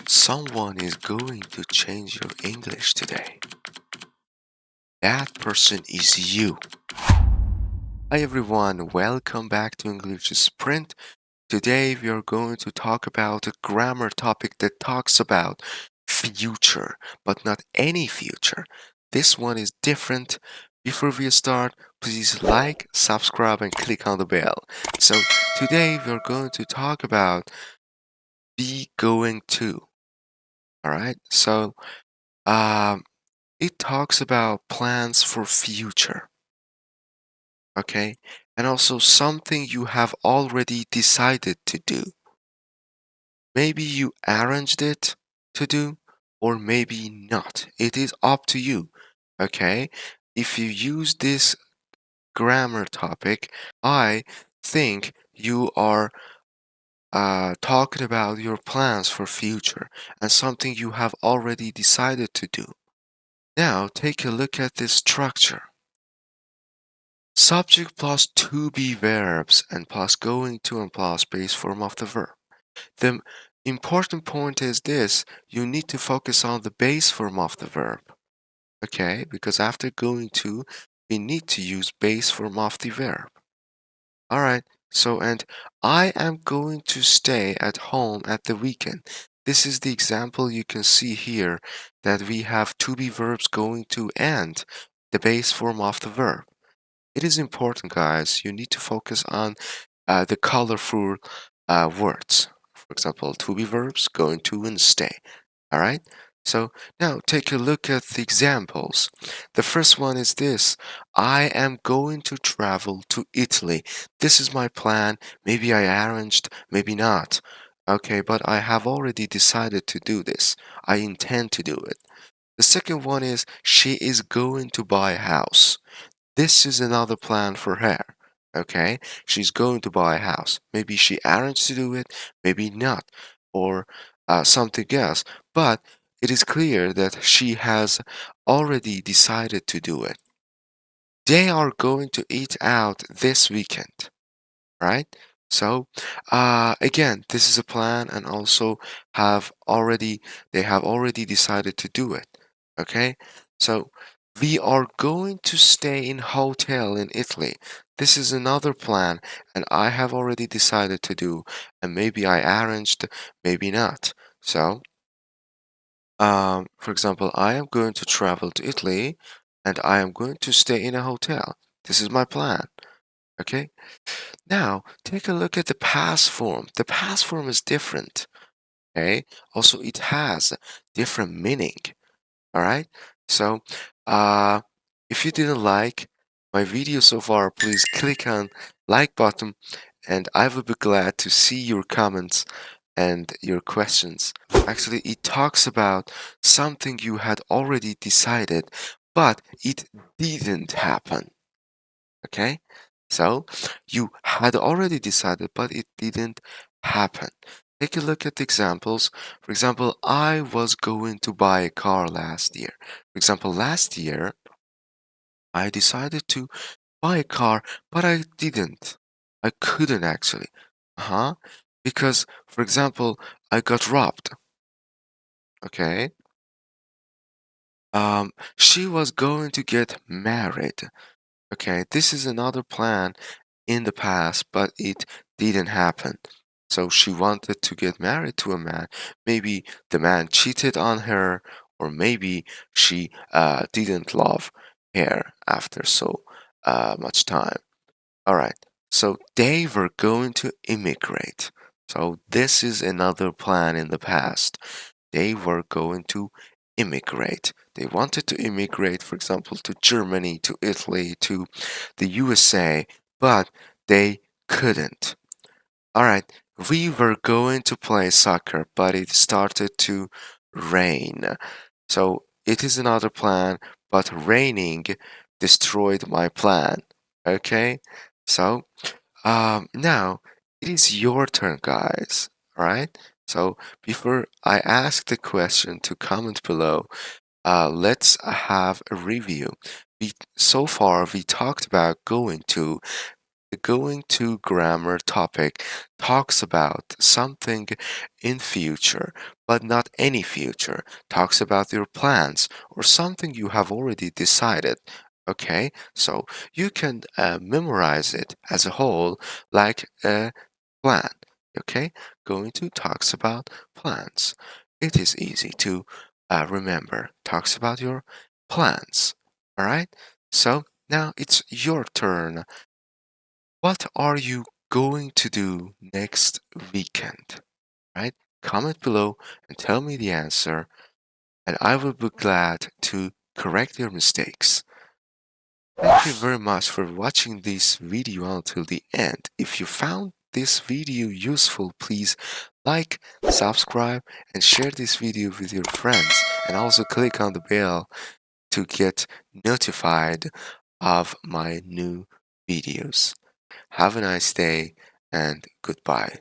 Someone is going to change your English today. That person is you. Hi everyone, welcome back to English Sprint. Today we are going to talk about a grammar topic that talks about future, but not any future. This one is different. Before we start, please like, subscribe, and click on the bell. So today we are going to talk about be going to. All right. Um, it talks about plans for future, okay? And also something you have already decided to do. Maybe you arranged it to do, or maybe not. It is up to you, okay? If you use this grammar topic, I think you are talking about your plans for future and something you have already decided to do. Now, take a look at this structure. Subject plus to be verbs and plus going to and plus base form of the verb. The important point is this, you need to focus on the base form of the verb, okay? Because after going to, we need to use base form of the verb. All right, and I am going to stay at home at the weekend. This is the example you can see here that we have to be verbs going to and the base form of the verb. It is important, guys. You need to focus on the colorful words. For example, to be verbs, going to and stay. All right? So now take a look at the examples. The first one is this. I am going to travel to Italy. This is my plan. Maybe I arranged, maybe not. Okay, but I have already decided to do this. I intend to do it. The second one is she is going to buy a house. This is another plan for her. Okay, she's going to buy a house. Maybe she arranged to do it, maybe not, or something else. But it is clear that she has already decided to do it. They are going to eat out this weekend, right? So, again, this is a plan, and also they have already decided to do it. Okay, so we are going to stay in hotel in Italy. This is another plan, and I have already decided to do, and maybe I arranged, maybe not. So, for example, I am going to travel to Italy, and I am going to stay in a hotel. This is my plan. Okay. Now, take a look at the past form. The past form is different, okay? Also, it has different meaning, all right? So, uh, if you didn't like my video so far, please click on like button, and I will be glad to see your comments and your questions. Actually, it talks about something you had already decided, but it didn't happen. Okay? So you had already decided, but it didn't happen. Take a look at the examples. For example, I was going to buy a car last year. For example, last year, I decided to buy a car, but I didn't. I couldn't actually. Uh-huh. Because, for example, I got robbed. Okay? She was going to get married. Okay, this is another plan in the past, but it didn't happen. So she wanted to get married to a man. Maybe the man cheated on her, or maybe she didn't love her after so much time. All right, so they were going to immigrate. So this is another plan in the past. They were going to immigrate. They wanted to immigrate, for example, to Germany, to Italy, to the USA, but they couldn't. All right, we were going to play soccer, but it started to rain. So it is another plan, but raining destroyed my plan. Okay, so now it is your turn, guys. All right. So before I ask the question to comment below, let's have a review. So far we talked about going to The going to grammar topic talks about something in future, but not any future. Talks about your plans or something you have already decided. Okay, so you can memorize it as a whole like a plan. Okay, going to talks about plans. It is easy to remember. Talks about your plans. All right, so now it's your turn. What are you going to do next weekend? Right? Comment below and tell me the answer, and I will be glad to correct your mistakes. Thank you very much for watching this video until the end. If you found this video useful, please like, subscribe, and share this video with your friends, and also click on the bell to get notified of my new videos. Have a nice day and goodbye.